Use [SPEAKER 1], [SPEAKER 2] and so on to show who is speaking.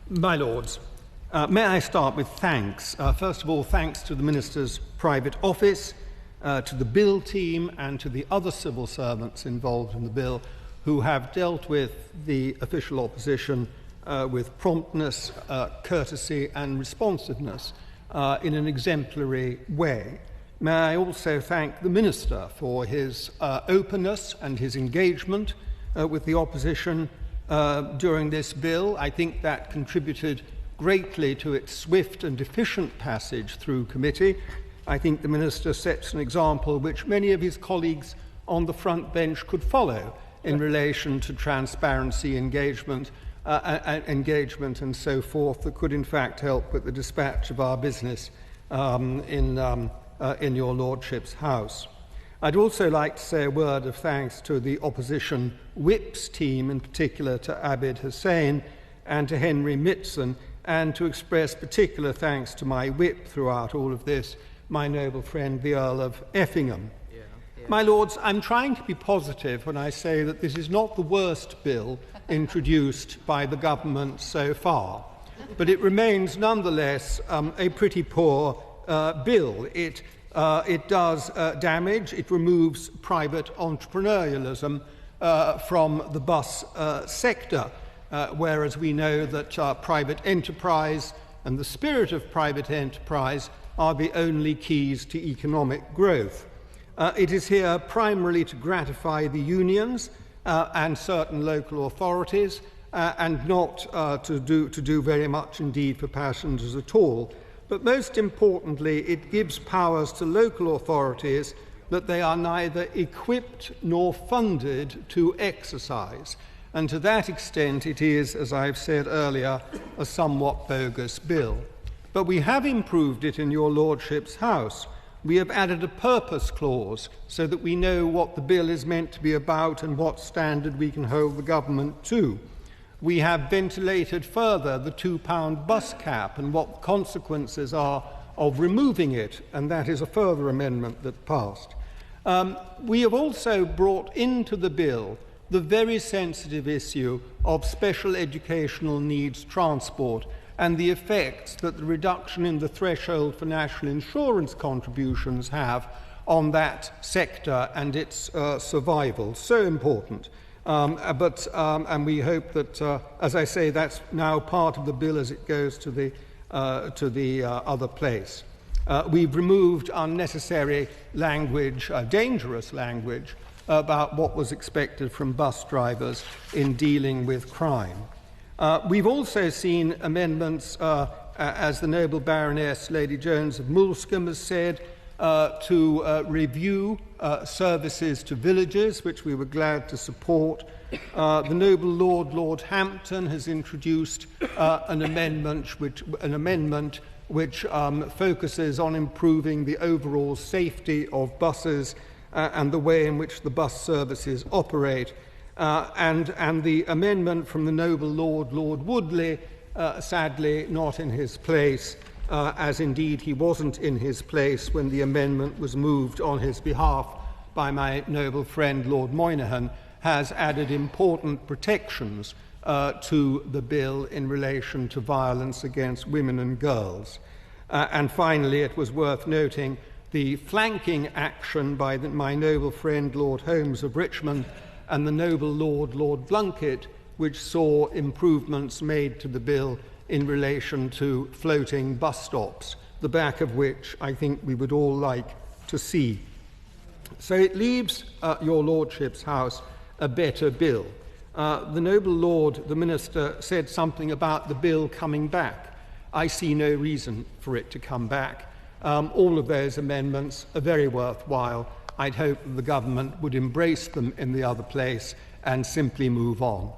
[SPEAKER 1] My Lords, may I start with thanks. First of all, thanks to the Minister's private office, to the Bill team and to the other civil servants involved in the Bill who have dealt with the official opposition with promptness, courtesy and responsiveness in an exemplary way. May I also thank the Minister for his openness and his engagement with the opposition during this bill. I think that contributed greatly to its swift and efficient passage through committee. I think the Minister sets an example which many of his colleagues on the front bench could follow in relation to transparency, engagement and so forth, that could in fact help with the dispatch of our business in your Lordship's House. I'd also like to say a word of thanks to the opposition whips team, in particular to Abid Hussain and to Henry Mitson, and to express particular thanks to my whip throughout all of this, my noble friend, the Earl of Effingham. My Lords, I'm trying to be positive when I say that this is not the worst bill introduced by the government so far, but it remains nonetheless a pretty poor bill. It does damage. It removes private entrepreneurialism from the bus sector, whereas we know that private enterprise and the spirit of private enterprise are the only keys to economic growth. It is here primarily to gratify the unions and certain local authorities, and not to do very much indeed for passengers at all. But most importantly, it gives powers to local authorities that they are neither equipped nor funded to exercise. And to that extent, it is, as I've said earlier, a somewhat bogus bill. But we have improved it in your Lordship's House. We have added a purpose clause so that we know what the bill is meant to be about and what standard we can hold the government to. We have ventilated further the £2 bus cap and what the consequences are of removing it, and that is a further amendment that passed. We have also brought into the bill the very sensitive issue of special educational needs transport and the effects that the reduction in the threshold for national insurance contributions have on that sector and its survival. So important. And we hope that, as I say, that's now part of the bill as it goes to the other place. We've removed unnecessary language, dangerous language, about what was expected from bus drivers in dealing with crime. We've also seen amendments, as the noble Baroness Lady Jones of Moulscombe has said, to review services to villages, which we were glad to support. The noble Lord Hampton has introduced an amendment which focuses on improving the overall safety of buses and the way in which the bus services operate. And the amendment from the noble Lord Woodley, sadly not in his place, as indeed he wasn't in his place when the amendment was moved on his behalf by my noble friend Lord Moynihan, has added important protections to the bill in relation to violence against women and girls. And finally, it was worth noting the flanking action by my noble friend Lord Holmes of Richmond and the noble Lord Blunkett, which saw improvements made to the bill in relation to floating bus stops, the back of which I think we would all like to see. So it leaves your Lordship's House a better bill. The noble Lord, the Minister, said something about the bill coming back. I see no reason for it to come back. All of those amendments are very worthwhile. I'd hope that the government would embrace them in the other place and simply move on.